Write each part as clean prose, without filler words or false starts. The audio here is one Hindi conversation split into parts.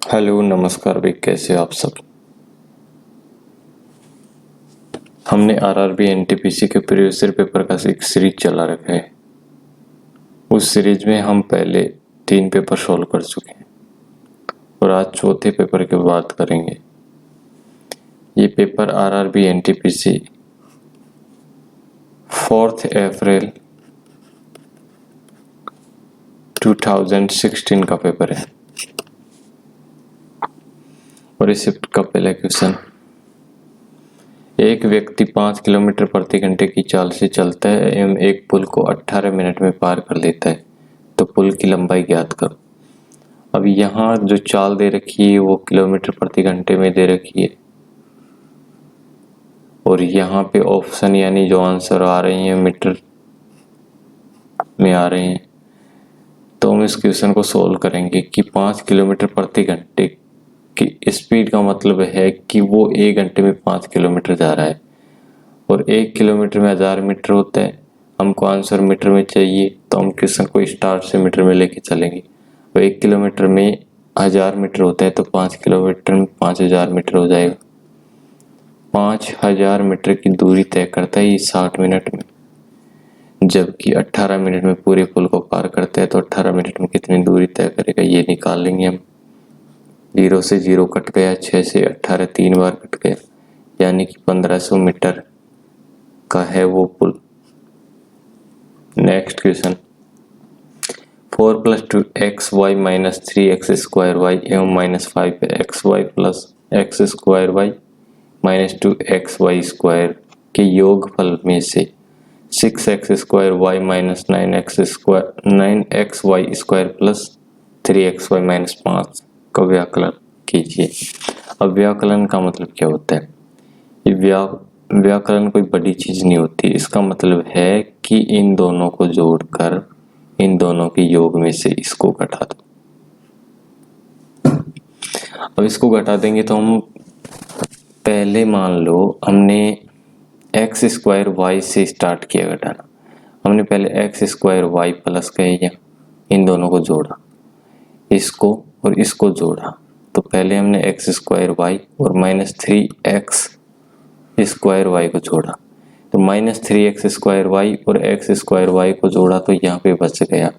हेलो नमस्कार भाई, कैसे हो आप सब। हमने आरआरबी एनटीपीसी के प्रीवियस ईयर पेपर का एक सीरीज चला रखा है। उस सीरीज में हम पहले 3 पेपर सॉल्व कर चुके हैं और आज चौथे पेपर की बात करेंगे। ये पेपर आरआरबी एनटीपीसी 4 अप्रैल 2016 का पेपर है और इस शिफ्ट का पहला क्वेश्चन, एक व्यक्ति 5 किलोमीटर प्रति घंटे की चाल से चलता है एवं एक पुल को 18 मिनट में पार कर लेता है, तो पुल की लंबाई ज्ञात करो। अब यहाँ जो चाल दे रखी है वो किलोमीटर प्रति घंटे में दे रखी है और यहाँ पे ऑप्शन यानी जो आंसर आ रहे हैं मीटर में आ रहे हैं। तो हम इस क्वेश्चन को सोल्व करेंगे कि 5 किलोमीटर प्रति घंटे की स्पीड का मतलब है कि वो 1 घंटे में 5 किलोमीटर जा रहा है और 1 किलोमीटर में 1000 मीटर होता है। हमको आंसर मीटर में चाहिए तो हम क्वेश्चन को स्टार्ट से मीटर में लेके चलेंगे। तो 1 किलोमीटर में 1000 मीटर होता है तो 5 किलोमीटर में 5000 मीटर हो जाएगा। 5000 मीटर की दूरी तय करता है ये 60 मिनट में, जबकि 18 मिनट में पूरे पुल को पार करता है तो 18 मिनट में कितनी दूरी तय करेगा ये निकाल लेंगे हम। 0 से 0 कट गया, 6 से 18 3 बार कट गया, यानी कि 1500 मीटर का है वो पुल। नेक्स्ट क्वेश्चन, 4 + 2xy - 3x² एवं -5xy + x² - 2xy² के योगफल में से 6x² y - 9xy² + 3xy - 5 का व्याकलन कीजिए। अब व्याकलन का मतलब क्या होता है? ये व्याकलन कोई बड़ी चीज नहीं होती। इसका मतलब है कि इन दोनों को जोड़कर इन दोनों के योग में से इसको घटा दो। अब इसको घटा देंगे तो हम पहले मान लो हमने x² y से स्टार्ट किया घटाना। हमने पहले x² y प्लस कहे इन दोनों को जोड़ा, इसको और इसको जोड़ा। तो पहले हमने x² y और -3x² y को जोड़ा, तो -3x² y और x² y को जोड़ा तो यहाँ पे बच गया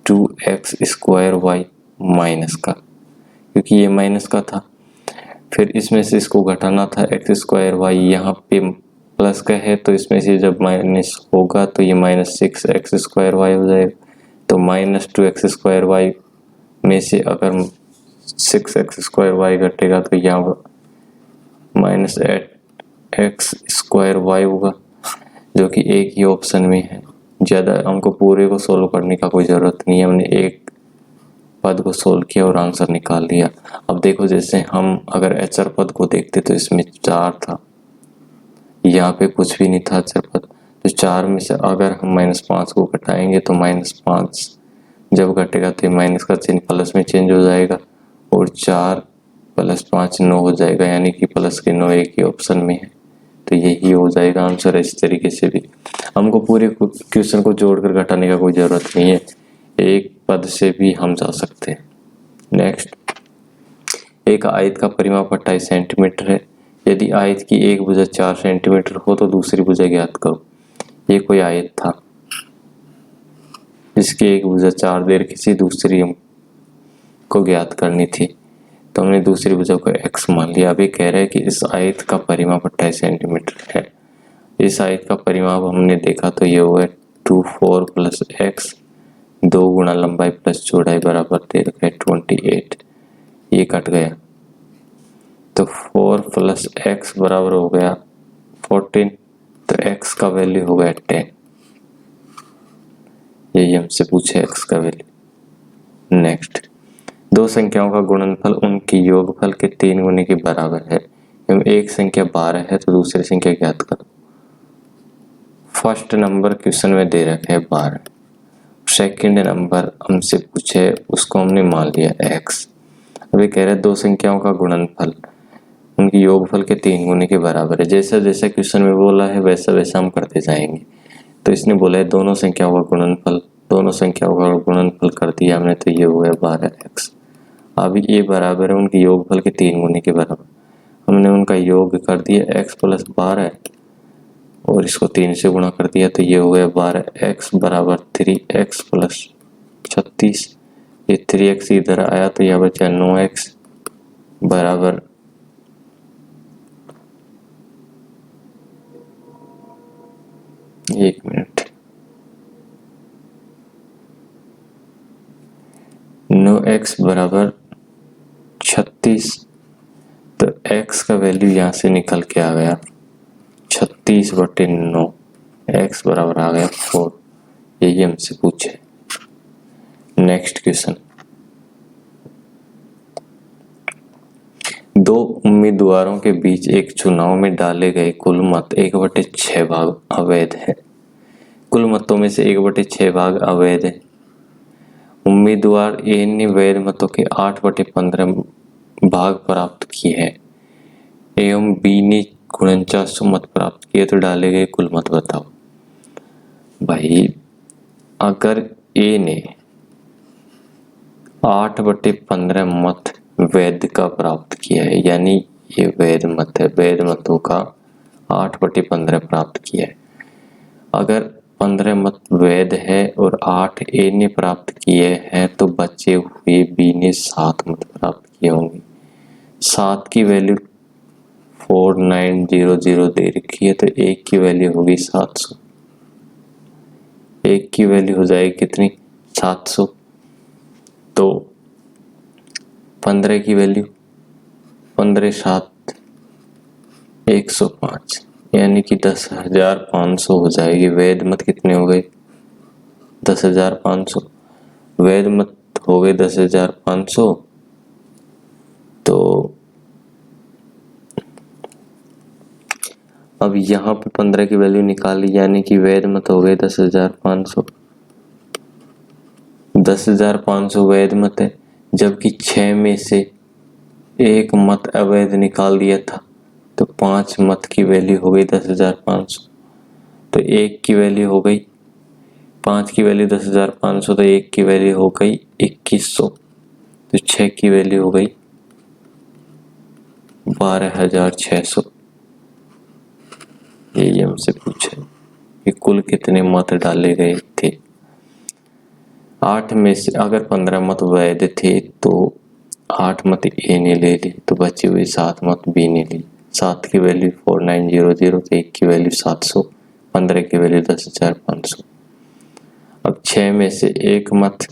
2x² y माइनस का, क्योंकि ये माइनस का था। फिर इसमें से इसको घटाना था, x² y यहाँ पे प्लस का है तो इसमें से जब माइनस होगा तो ये -6x² y हो जाएगा। तो -2x² y में से अगर 6x² y घटेगा तो यहाँ -8x² y होगा, जो कि एक ही ऑप्शन में है। ज़्यादा हमको पूरे को सोल्व करने का कोई ज़रूरत नहीं है, हमने एक पद को सोल्व किया और आंसर निकाल लिया। अब देखो, जैसे हम अगर अचर पद को देखते तो इसमें 4 था, यहाँ पे कुछ भी नहीं था अचर पद। तो 4 में से अगर हम -5 को घटाएंगे तो -5 जब घटेगा तो माइनस का चिन्ह प्लस में चेंज हो जाएगा और 4 + 5 9 हो जाएगा, यानी कि प्लस के 9 एक ही ऑप्शन में है। तो यही हो जाएगा आंसर। इस तरीके से भी हमको पूरे क्वेश्चन को जोड़कर घटाने का कोई ज़रूरत नहीं है, एक पद से भी हम जा सकते हैं। नेक्स्ट, एक आयत का परिमाप 28 सेंटीमीटर है। यदि आयत की एक भुजा 4 सेंटीमीटर हो तो दूसरी भुजा ज्ञात करो। ये कोई आयत था जिसकी एक भुजा 4 दे रखी थी, दूसरी हमको ज्ञात करनी थी, तो हमने दूसरी भुजा को x मान लिया। अभी कह रहा है कि इस आयत का परिमाप 28 सेंटीमीटर है। इस आयत का परिमाप हमने देखा तो ये हुआ 24 + x, 2 गुणा लंबाई प्लस चौड़ाई बराबर दे रखा है 28। ये कट गया तो 4 + x बराबर हो गया 14, तो x का वैल्यू हो गया 10। यही हमसे पूछे x का वैल्यू। नेक्स्ट, दो संख्याओं का गुणनफल उनके योगफल के 3 गुने के बराबर है एवं एक संख्या 12 है तो दूसरी संख्या ज्ञात करो। फर्स्ट नंबर क्वेश्चन में दे रखे है 12, सेकंड नंबर हमसे पूछे उसको हमने मान लिया x। अभी कह रहे दो संख्याओं का गुणनफल उनकी योगफल के 3 गुने के बराबर है। जैसा जैसा क्वेश्चन में बोला है वैसा वैसा हम करते जाएंगे। तो इसने बोला है दोनों संख्याओं का गुणनफल, दोनों संख्याओं का गुणनफल कर दिया हमने तो ये हो गया 12x। अब ये बराबर है उनके योगफल के 3 गुने के बराबर। हमने उनका योग कर दिया x + 12 और इसको 3 से गुणा कर दिया तो ये हो गया 12x बराबर 3x + 36। ये 3x इधर आया तो यह बचा 9x बराबर 1 मिनट 9x बराबर 36। तो x का वैल्यू यहाँ से निकल के आ गया 36/9। x बराबर आ गया 4। यही हमसे पूछे। नेक्स्ट क्वेश्चन, दो उम्मीदवारों के बीच एक चुनाव में डाले गए कुल मत 1/6 भाग अवैध है। कुल मतों में से 1/6 भाग अवैध है। उम्मीदवार ए ने वैध मतों के 8/15 भाग प्राप्त किए हैं एवं बी ने 49 मत प्राप्त किए, तो डाले गए कुल मत बताओ। भाई अगर ए ने 8/15 मत वैध का प्राप्त किया है, यानी ये वैध मत है, वैध मतों का 8/15 प्राप्त किया है। अगर 15 मत वैध है और 8 ए ने प्राप्त किए हैं तो बचे हुए बी ने 7 मत प्राप्त किए होंगे। 7 की वैल्यू 4900 दे रखी है तो एक की वैल्यू होगी 700। एक की वैल्यू हो जाएगी कितनी 700। तो 15 की वैल्यू 15 7 105 यानी कि 10,500 हो जाएगी। वैध मत कितने हो गए 10,500। वैध मत हो गए 10,500। तो अब यहाँ पे 15 की वैल्यू निकाली यानी कि वैध मत हो गए 10,500। 10,500 वैध मत है, जबकि 6 में से एक मत अवैध निकाल दिया था तो 5 मत की वैल्यू हो गई 10,500। तो एक की वैल्यू हो गई 5 की वैल्यू 10,500 तो एक की वैल्यू हो गई 2100। तो 6 की वैल्यू हो गई 12,600। यही हमसे पूछे कि कुल कितने मत डाले गए थे। 8 में से अगर 15 मत वैध थे तो 8 मत ए ने ले ली तो बचे हुए 7 मत बी ने ली। 7 की वैल्यू 4900 तो 1 की वैल्यू 700, 15 की वैल्यू 10,500। अब 6 में से एक मत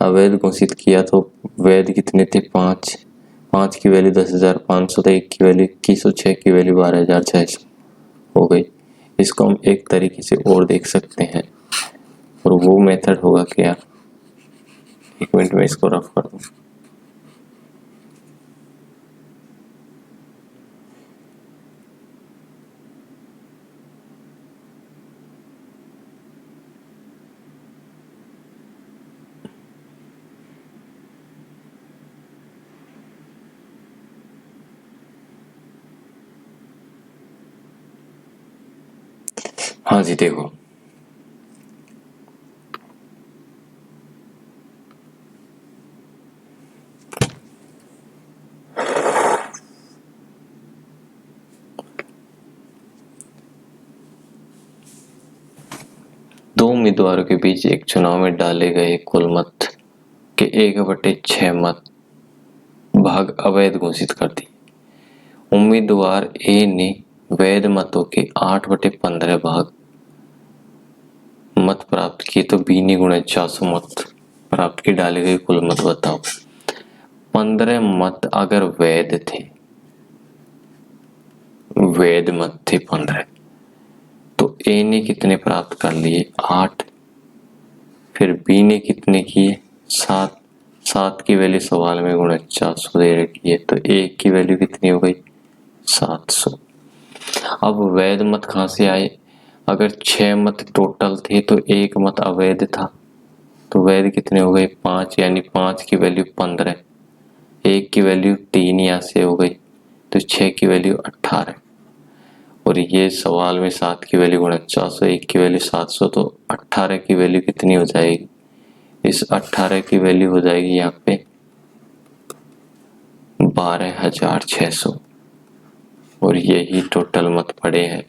अवैध घोषित किया तो वैध कितने थे 5। 5 की वैल्यू 10,500 तो 1 की वैल्यू 2100, 6 की वैल्यू 12,600 हो गई। इसको हम एक तरीके से और देख सकते हैं और वो मेथड होगा क्या, 1 मिनट में इसको रफ कर दूं। हाँ जी देखो, दो उम्मीदवारों के बीच एक चुनाव में डाले गए कुल मत के 1/6 मत भाग अवैध घोषित कर दिए। उम्मीदवार ए ने वैध मतों के 8/15 भाग मत प्राप्त किए तो बी ने 49 मत प्राप्त किए, डाले गए कुल मत बताओ। 15 मत अगर वैध थे, वैध मत थे 15, तो ए ने कितने प्राप्त कर लिए 8, फिर बी ने कितने किए 7। 7 की वैल्यू सवाल में 49 दे रखी है तो एक की वैल्यू कितनी हो गई 700। अब वैध मत कहाँ से आए, अगर 6 मत टोटल थे तो एक मत अवैध था तो वैध कितने हो गए 5, यानी 5 की वैल्यू 15, एक की वैल्यू 3 यहाँ से हो गई तो 6 की वैल्यू 18 और ये सवाल में 7 की वैल्यू 49, 1 की वैल्यू 700 तो 18 की वैल्यू कितनी हो जाएगी। इस 18 की वैल्यू हो जाएगी यहाँ पे 12,600 और यही टोटल मत पड़े हैं।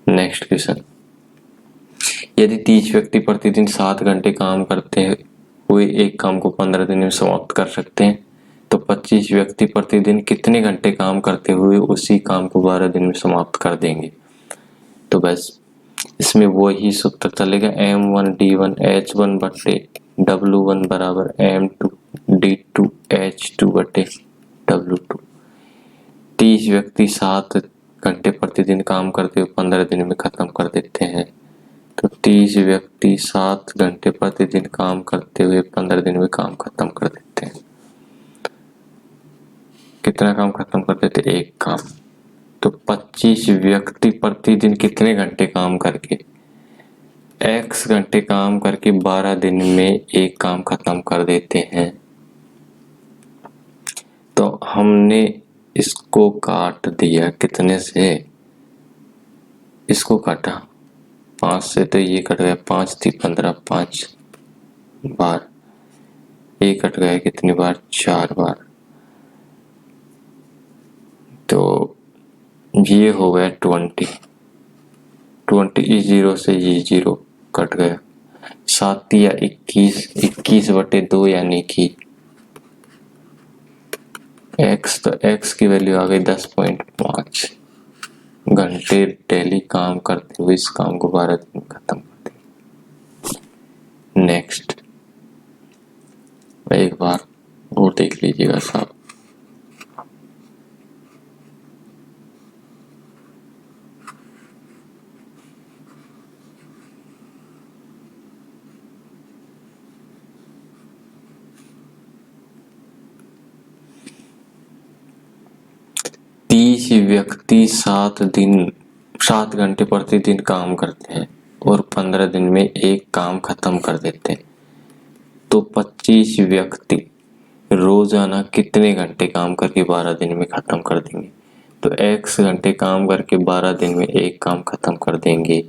नेक्स्ट क्वेश्चन, यदि 30 व्यक्ति प्रतिदिन 7 घंटे काम करते हुए एक काम को 15 दिन में समाप्त कर सकते हैं तो 25 व्यक्ति प्रतिदिन कितने घंटे काम करते हुए उसी काम को 12 दिन में समाप्त कर देंगे। तो बस इसमें वही सूत्र चलेगा, M1D1 H1 बटे W1 बराबर M2 D2 H2 बटे W2। 30 व्यक्ति 7 घंटे प्रतिदिन काम करते हुए 15 दिन में खत्म कर देते हैं तो 30 व्यक्ति 7 घंटे प्रतिदिन काम करते हुए 15 दिन में काम खत्म कर देते हैं। कितना काम खत्म कर देते? एक काम। तो 25 व्यक्ति प्रतिदिन कितने घंटे काम करके x घंटे काम करके 12 दिन में एक काम खत्म कर देते हैं। तो हमने इसको काट दिया कितने से? इसको काटा 5 से तो ये कट गया 5 थी 15 5 बार, ये कट गया कितनी बार? 4 बार। तो ये हो गया 20 इस 0 से ये 0 कट गया। 7 या 21 बटे 2 यानी कि x, तो x की वैल्यू आ गई 10.5 घंटे डेली काम करते हुए इस काम को 12 दिन में खत्म करते। नेक्स्ट एक बार और देख लीजिएगा साहब, व्यक्ति 7 घंटे प्रतिदिन काम करते हैं और 15 दिन में एक काम खत्म कर देते हैं तो 25 व्यक्ति रोजाना कितने घंटे काम करके 12 दिन में खत्म कर देंगे। तो x घंटे काम करके 12 दिन में एक काम खत्म कर देंगे।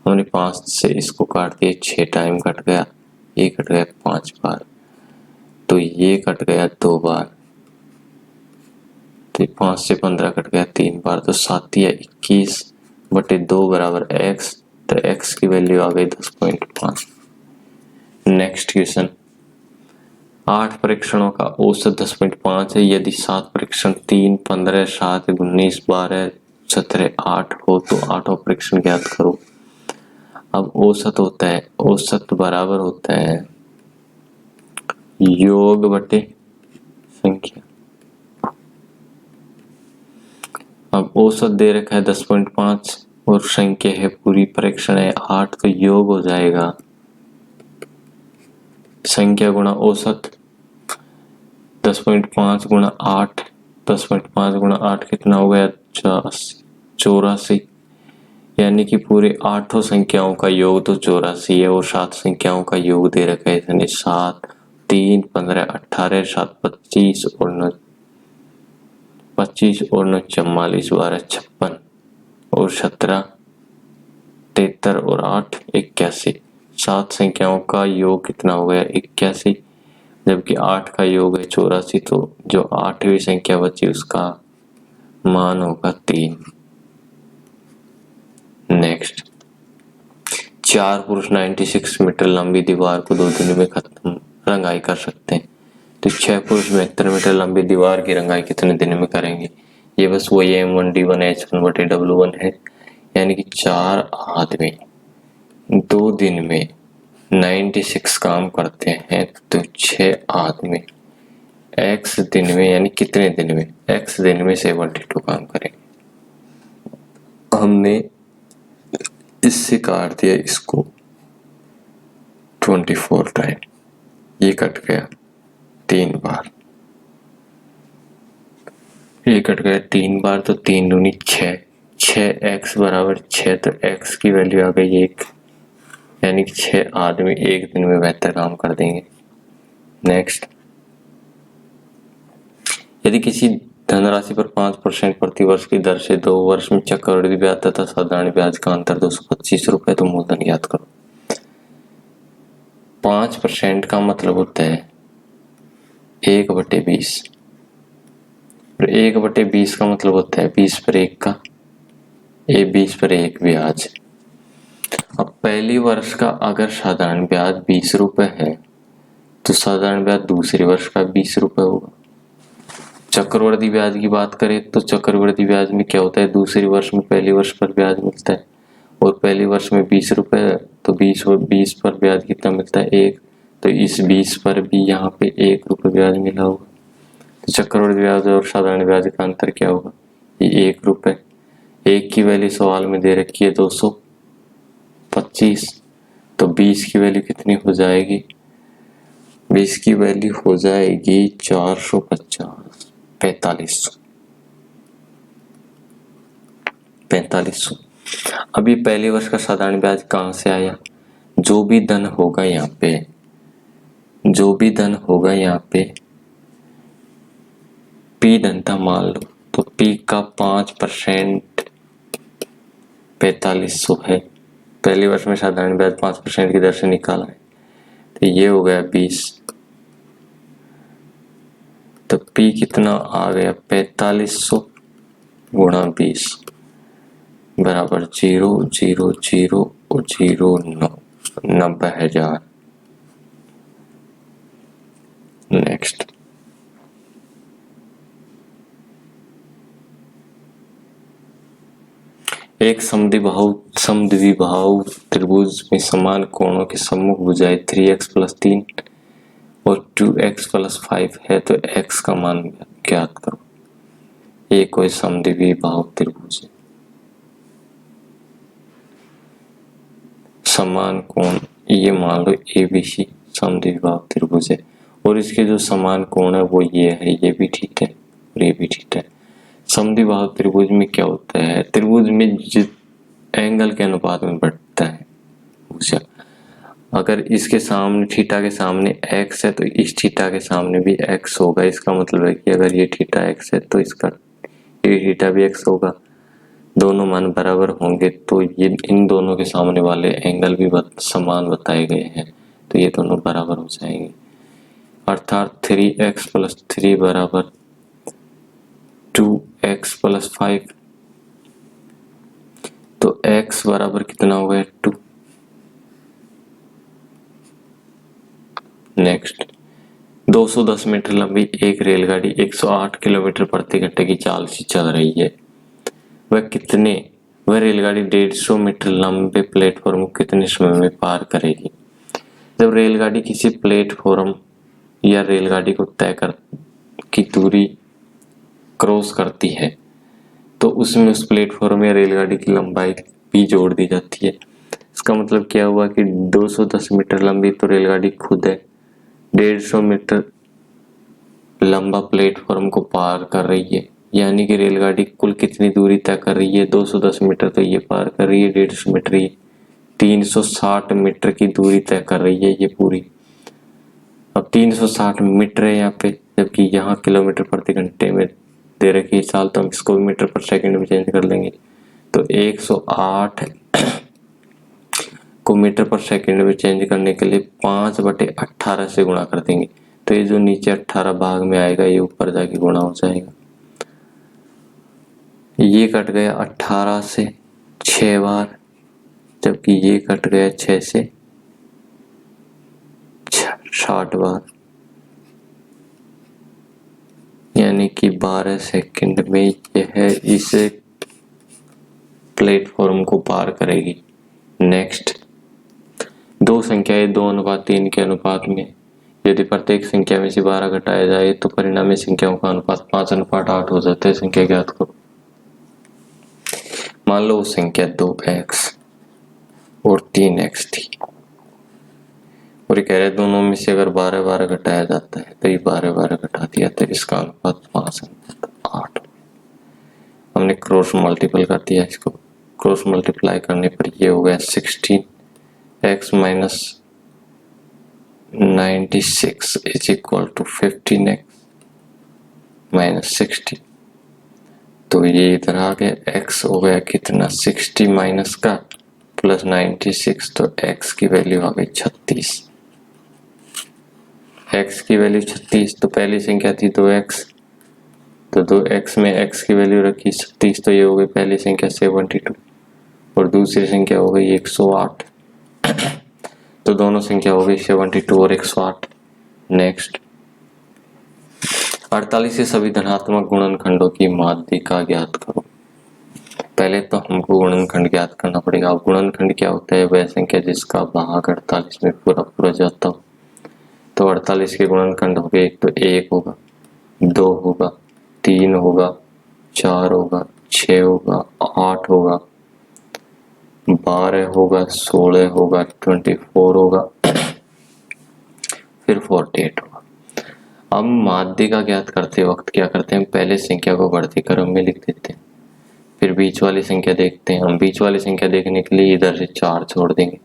हमने 5 से इसको काट दिया, 6 टाइम कट गया, ये कट गया 5 बार, तो ये कट गया 2 बार, तो 5 से 15 कट गया 3 बार, तो 7 या 21 बटे 2 बराबर x, तो x की वैल्यू आ गई 10.5। नेक्स्ट क्वेश्चन, 8 परीक्षणों का औसत 10.5 है। यदि 7 परीक्षण 3, 15, 7, 19, 12, 17, 8 हो तो 8वां परीक्षण ज्ञात करो। अब औसत होता है, औसत बराबर होता है योग बटे संख्या। अब औसत दे रखा है 10.5 और संख्या है पूरी, परीक्षण है 8, तो योग हो जाएगा संख्या गुणा औसत 10.5 गुणा 8, 10.5 गुणा 8 कितना हो गया? 84, यानी कि पूरे 8 संख्याओं का योग तो 84 है और 7 संख्याओं का योग दे रखा है यानी 7, 3, 15, 18, 7, 25 और 9 44 12 56 और 17 73 और 8 81। 7 संख्याओं का योग कितना हो गया? 81, जबकि 8 का योग है 84, तो जो 8वीं संख्या बची उसका मान होगा 3। नेक्स्ट, 4 पुरुष 96 मीटर लंबी दीवार को 2 दिन में खत्म रंगाई कर सकते हैं तो 6 पुरुष 72 मीटर लंबी दीवार की रंगाई कितने दिन में करेंगे। ये बस वही M1D1 H1 बटे W1 है, यानी कि 4 आदमी 2 दिन में 96 काम करते हैं तो 6 आदमी x दिन में यानी कितने दिन में? x दिन में 72 काम करेंगे। हमने इससे काट दिया इसको 24 टाइम, ये कट गया 3 बार, ये कट गया 3 बार, तो 3 दूनी 6, 6x बराबर 6, तो x की वैल्यू आ गई 1, यानी कि 6 आदमी एक दिन में बेहतर काम कर देंगे। नेक्स्ट, यदि किसी धनराशि पर 5% प्रतिवर्ष की दर से 2 वर्ष में चक्रवृद्धि ब्याज तथा साधारण ब्याज का अंतर 225 रुपए, तो मूलधन याद करो। 5% का मतलब होता है 1/20 और 1/20 का मतलब होता है 20/1 का 20/1 ब्याज। अब पहली वर्ष का अगर साधारण ब्याज 20 रुपए है तो साधारण ब्याज दूसरे वर्ष का 20 रुपए होगा। चक्रवृद्धि ब्याज की बात करें तो चक्रवृद्धि ब्याज में क्या होता है, दूसरे वर्ष में पहले वर्ष पर ब्याज मिलता है और पहले वर्ष में 20 रुपए है तो 20 पर ब्याज कितना मिलता है 1, तो इस 20 पर भी यहाँ पे 1 रुपये ब्याज मिला होगा। तो चक्रवृद्धि ब्याज और साधारण ब्याज का अंतर क्या होगा, ये 1 रुपये। 1 की वैल्यू सवाल में दे रखी है 225, तो 20 की वैल्यू कितनी हो जाएगी, 20 की वैल्यू हो जाएगी 450, 4500। अभी पहले वर्ष का साधारण ब्याज कहाँ से आया, जो भी धन होगा यहाँ पे पी धन था मान लो, तो पी का 5% 4500 है। पहले वर्ष में साधारण ब्याज 5% की दर से निकाला है तो ये हो गया 20, तो पी कितना आ गया 4500 गुणा 20 बराबर 0 0 0 और 0 9, 90,000। नेक्स्ट, एक समद्विबाहु त्रिभुज में समान कोणों के सम्मुख भुजाएं 3x + 3 और 2x + 5 है तो x का मान ज्ञात करो। ये कोई समद्विबाहु त्रिभुज है, समान कोण ये मान लो ABC समद्विबाहु त्रिभुज है और इसके जो समान कोण है वो ये है, ये भी ठीक है और ये भी ठीक है। समद्विबाहु त्रिभुज में क्या होता है, त्रिभुज में जिस एंगल के अनुपात में बढ़ता है भुजा, अगर इसके सामने थीटा के सामने x है तो इस थीटा के सामने भी x होगा। इसका मतलब है कि अगर ये थीटा x है तो इसका ये थीटा भी x होगा, दोनों मान बराबर होंगे तो ये इन दोनों के सामने वाले एंगल भी समान बताए गए हैं तो ये दोनों बराबर हो जाएंगे, अर्थात 3x + 3 बराबर 2x + 5, तो x बराबर कितना हो गया 2। नेक्स्ट, 210 मीटर लंबी एक रेलगाड़ी 108 किलोमीटर प्रति घंटे की चाल से चल रही है। वह रेलगाड़ी 150 मीटर लंबे प्लेटफॉर्म को कितने समय में पार करेगी। जब रेलगाड़ी किसी प्लेटफॉर्म या रेलगाड़ी को तय की दूरी क्रॉस करती है तो उसमें उस प्लेटफॉर्म या रेलगाड़ी की लंबाई भी जोड़ दी जाती है। इसका मतलब क्या हुआ कि 210 मीटर लंबी तो रेलगाड़ी खुद है, 150 मीटर लंबा प्लेटफॉर्म को पार कर रही है, यानी कि रेलगाड़ी कुल कितनी दूरी तय कर रही है, 210 मीटर तो ये पार कर रही है, 150 मीटर ये 360 मीटर की दूरी तय कर रही है ये पूरी। अब 360 मीटर है यहाँ पे, जबकि यहाँ किलोमीटर प्रति घंटे में दे रखी चाल, तो हम इसको मीटर पर सेकंड में चेंज कर लेंगे। तो 108 को मीटर पर सेकंड में चेंज करने के लिए 5/18 से गुणा कर देंगे, तो ये जो नीचे 18 भाग में आएगा ये ऊपर जाके गुणा हो जाएगा। ये कट गया 18 से 6 बार, जबकि ये कट गया 6 से 60 बार, यानी कि 12 सेकंड में यह इस प्लेटफॉर्म को पार करेगी। नेक्स्ट, दो संख्याएं 2:3 के अनुपात में यदि प्रत्येक संख्या में से 12 घटाया जाए तो परिणामी संख्याओं का अनुपात 5:8 हो जाता है। संख्या ज्ञात करो। मान लो संख्या 2x और 3x थी और ये कह रहे दोनों में से अगर 12 घटाया जाता है तो ये 12 घटा दिया तो इसका अनुपात 5:8। हमने क्रॉस मल्टीपल कर दिया, इसको क्रॉस मल्टीप्लाई करने पर ये हो गया 16x - 96 = 15x - 60। तो ये इधर आ गया, x हो गया कितना 60 माइनस का प्लस 96, तो x की वैल्यू आ गई 36। x की वैल्यू 36, तो पहली संख्या थी 2x, तो 2x में x की वैल्यू रखी 36, तो ये हो गई पहली संख्या 72 और दूसरी संख्या हो गई 108। तो दोनों संख्या हो गई 72 और 108। नेक्स्ट, 48 के सभी धनात्मक गुणनखंडों की माध्यिका ज्ञात करो। पहले तो हमको गुणनखंड ज्ञात करना पड़ेगा। अब गुणनखंड क्या होता है? वह संख्या जिसका भाग 48 में पूरा पूरा जाता हो। तो 48 के गुणनखंड हो गए, एक तो 1 होगा, 2 होगा, 3 होगा, 4 होगा, 6 होगा, 8 होगा, 12 होगा, 16 होगा, 24 होगा, फिर 48 होगा। अब माध्यिका ज्ञात करते वक्त क्या करते हैं? पहले संख्या को बढ़ती क्रम में लिख देते हैं, फिर बीच वाली संख्या देखते हैं। हम बीच वाली संख्या देखने के लिए इधर से 4 छोड़ देंगे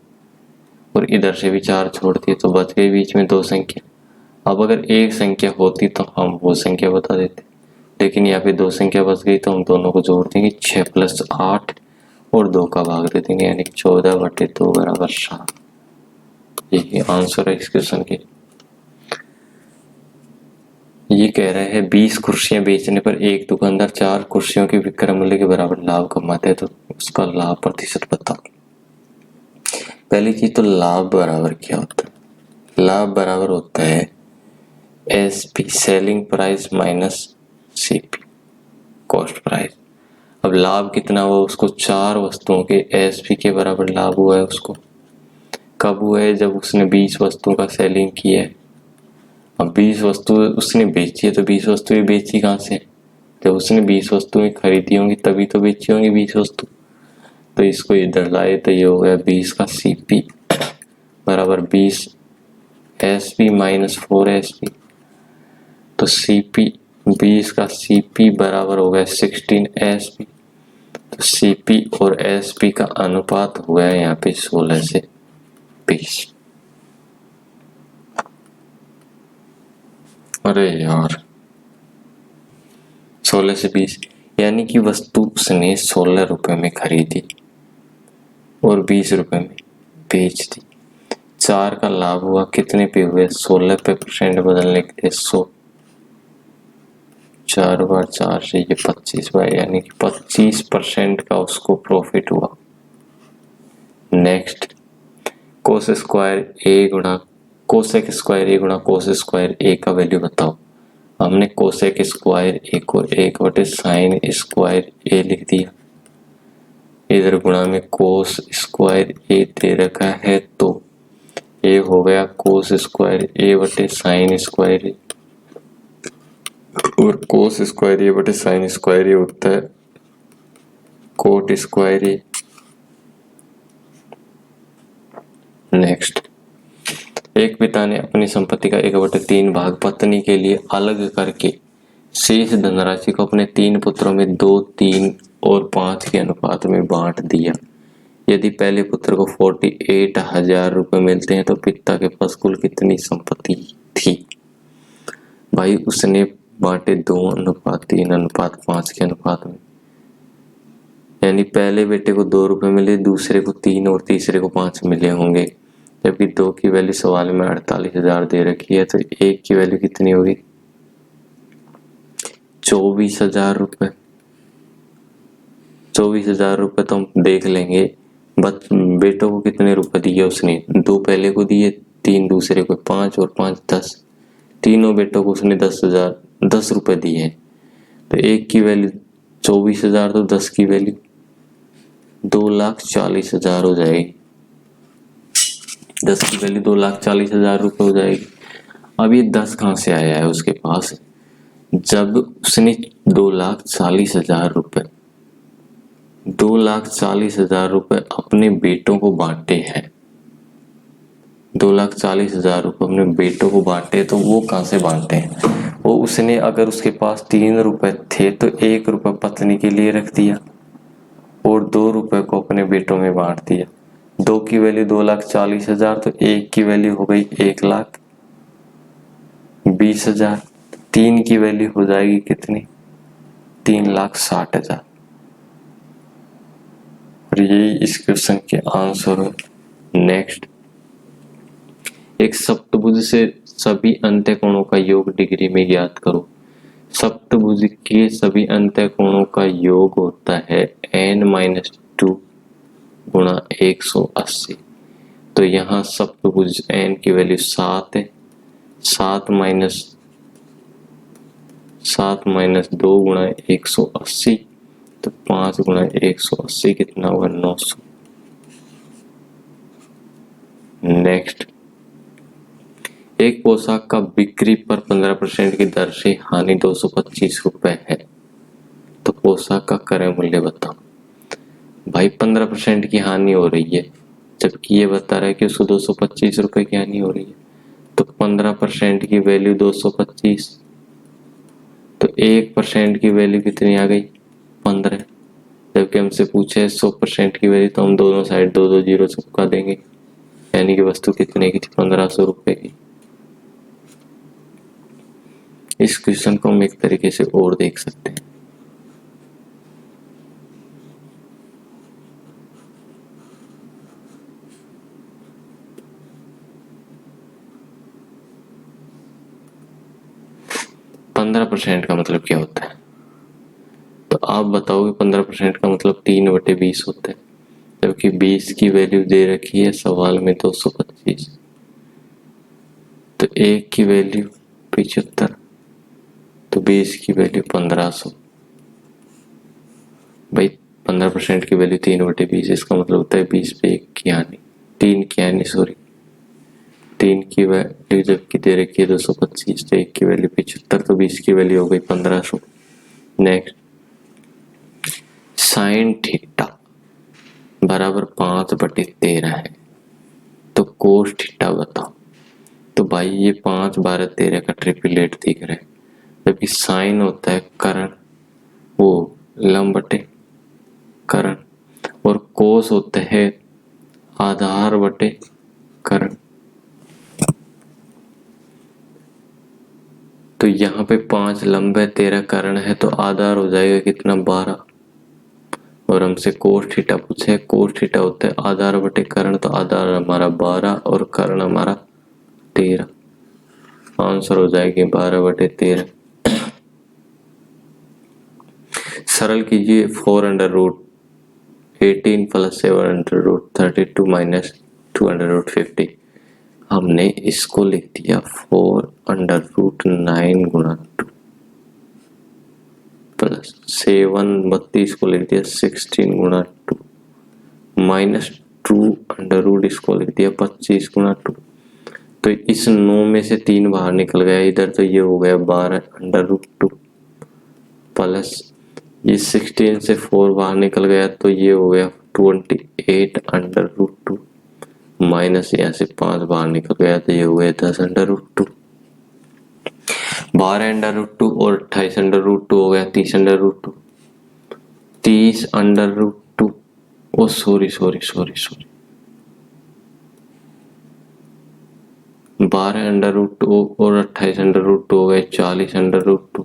और इधर से भी 4 छोड़ दिए, तो बच गई बीच में 2 संख्या। अब अगर एक संख्या होती तो हम वो संख्या बता देते, लेकिन यहाँ पे 2 संख्या बच गई तो हम दोनों को जोड़ देंगे। 6 + 8 और 2 का भाग दे देंगे, यानी 14/2 बराबर 7। यही आंसर है इस क्वेश्चन के। ये कह रहे हैं 20 कुर्सियां बेचने पर एक दुकानदार 4 कुर्सियों के विक्रय मूल्य के बराबर लाभ कमाते हैं, तो उसका लाभ प्रतिशत बताओ। पहली चीज तो लाभ बराबर क्या होता है? लाभ बराबर होता है SP, selling price minus CP, cost price. अब लाभ कितना हुआ उसको? 4 वस्तुओं के एसपी के बराबर लाभ हुआ है उसको। कब हुआ है? जब उसने 20 वस्तुओं का सेलिंग किया है। अब 20 वस्तु उसने बेची है, तो 20 वस्तुएं बेची कहाँ से? जब उसने 20 वस्तुएं खरीदी होंगी तभी तो बेची होंगी 20 वस्तु। तो इसको इधर लाए तो ये हो गया 20 का सीपी बराबर 20 एसपी माइनस 4 एसपी। तो सीपी 20 का सीपी बराबर हो गया 16 एसपी। तो सीपी और एसपी का अनुपात हो गया यहाँ पे 16 से 20। अरे यार 16 से 20, यानी कि वस्तु उसने 16 रुपए में खरीदी और 20 रुपए में बेच दी। 4 का लाभ हुआ, कितने पे हुए? 16 पे परसेंट बदलने के लिए 100। 4 बार 4 से ये 25 बार, यानी कि 25% का उसको प्रॉफिट हुआ। नेक्स्ट, कोस स्क्वायर ए गुणा कोसेक स्क्वायर ए गुणा कोस स्क्वायर ए का वैल्यू बताओ। हमने कोसेक स्क्वायर ए को 1 साइन स्क्वायर ए लिख दिया, इधर गुणा में कोस स्क्वायर ए दे रखा है, तो ये हो गया कोस स्क्वायर ए बटे साइन स्क्वायर ए, और कोस स्क्वायर ए बटे साइन स्क्वायर ए होता है कोट स्क्वायर ए। नेक्स्ट, एक पिता ने अपनी संपत्ति का 1/3 भाग पत्नी के लिए अलग करके शेष धनराशि को अपने 3 पुत्रों में 2, 3 और 5 के अनुपात में बांट दिया। यदि पहले पुत्र को 48,000 रुपए मिलते हैं तो पिता के पास कुल कितनी संपत्ति थी? भाई उसने बांटे 2:3:5 के अनुपात में, यानी पहले बेटे को 2 रुपए मिले, दूसरे को 3 और तीसरे को 5 मिले होंगे। जबकि 2 की वैल्यू सवाल में 48,000 दे रखी है, तो 1 की वैल्यू कितनी होगी? 24,000 रुपए। 24,000 रुपए तो हम देख लेंगे। बेटों को कितने रुपए दिए उसने? 2 पहले को दिए, 3 दूसरे को, 5 और 5 10। तीनों बेटों को उसने 10 रुपए दिए। तो 1 की वैल्यू 24,000, तो 10 की वैल्यू 2,40,000 हो जाएगी। 10 की वैल्यू 2,40,000 रुपए हो जाएगी। अब ये 10 कहाँ से आया है उसके पास? जब उसने 2,40,000 रुपए 2,40,000 रुपए अपने बेटों को बांटे हैं, 2,40,000 रुपए अपने बेटों को बांटे, तो वो कहाँ से बांटे हैं? वो उसने, अगर उसके पास 3 रुपए थे तो 1 रुपए पत्नी के लिए रख दिया और 2 रुपए को अपने बेटों में बांट दिया। 2 की वैल्यू 2,40,000, तो 1 की वैल्यू हो गई 1,20,000। 3 की वैल्यू हो जाएगी कितनी? 3,60,000। और यही इस क्वेश्चन के आंसर है। नेक्स्ट, एक सप्तभुज से सभी अंत्यकोणों का योग डिग्री में ज्ञात करो। सप्तभुज के सभी अंत्यकोणों का योग होता है n-2 गुणा 180। तो यहाँ सप्तभुज n की वैल्यू 7 है। 7 माइनस 2 गुणा 180, तो 5 गुणा 180 कितना हुआ? 900। नेक्स्ट, एक पोशाक का बिक्री पर 15% की दर से हानि 225 रुपए है, तो पोशाक का क्रय मूल्य बताओ। भाई 15% की हानि हो रही है, जबकि ये बता रहा है कि उसको 225 रुपए की हानि हो रही है, तो 15% की वैल्यू 225, तो 1% की वैल्यू कितनी आ गई? 15। जबकि हमसे पूछे 100% की वैल्यू, तो हम दोनों साइड 2 जीरो चिपका देंगे, यानी कि वस्तु कितने की थी? 1500 रुपए की। इस क्वेश्चन को हम एक तरीके से और देख सकते हैं। पंद्रह % का मतलब क्या होता है? तो आप बताओगे 15% का मतलब 3/20 होता है, जबकि 20 की वैल्यू दे रखी है सवाल में 225, तो 1 की वैल्यू 75, तो 20 की वैल्यू 1500। भाई 15% की वैल्यू 3/20, इसका मतलब होता है 20 पे 1 की हानि, 3 की हानि, सॉरी 3 की वैल्यू जबकि दे रखी है 225, तो 1 की वैल्यू 75, तो 20 की वैल्यू हो गई 1500। नेक्स्ट, साइन थीटा बराबर 5/13 है, तो कोस थीटा बताओ। तो भाई ये 5/13 का ट्रिपलेट दिख रहा है, जबकि साइन होता है कर्ण, वो लंब बटे कर्ण, और कोस होता है आधार बटे कर्ण। तो यहाँ पे 5 लंब है, 13 कर्ण है, तो आधार हो जाएगा कितना? 12। और हमसे कोस थीटा पूछे, कोस थीटा होता है आधार बटे कर्ण, तो आधार हमारा 12 और कर्ण हमारा 13। आंसर हो जाएगी 12/13। सरल कीजिए 4√18 + 7√32 - 250। हमने इसको लिख दिया 4√9 गुणा 2 प्लस 7 को लिख दिया 16 गुणा 2 माइनस 2 इसको लिख दिया 25 गुणा 2। तो इस 9 में से 3 बाहर निकल गया इधर, तो ये हो गया 12√2 प्लस ये 16 से 4 बाहर निकल गया, तो ये हो गया 28√2 माइनस यहाँ से 5 बाहर निकल गया, तो ये हो गया 10√2। 12√2 और 28√2 हो गया 30√2। 30√2, ओ सॉरी 12√2 और 28√2 हो गए 40√2।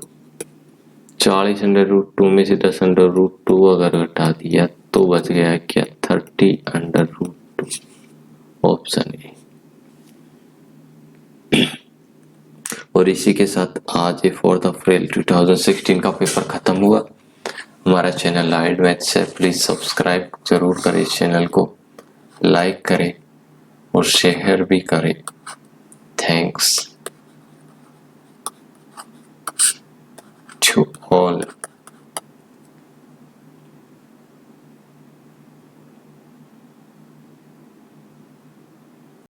40√2 में से 10√2 अगर घटा दिया तो बच गया क्या? 30√2। Option A. और इसी के साथ आज 4th अप्रैल 2016 का पेपर खत्म हुआ। हमारा चैनल लाइड मैथ्स है, प्लीज सब्सक्राइब जरूर करें, इस चैनल को लाइक करें और शेयर भी करें। Thanks to all.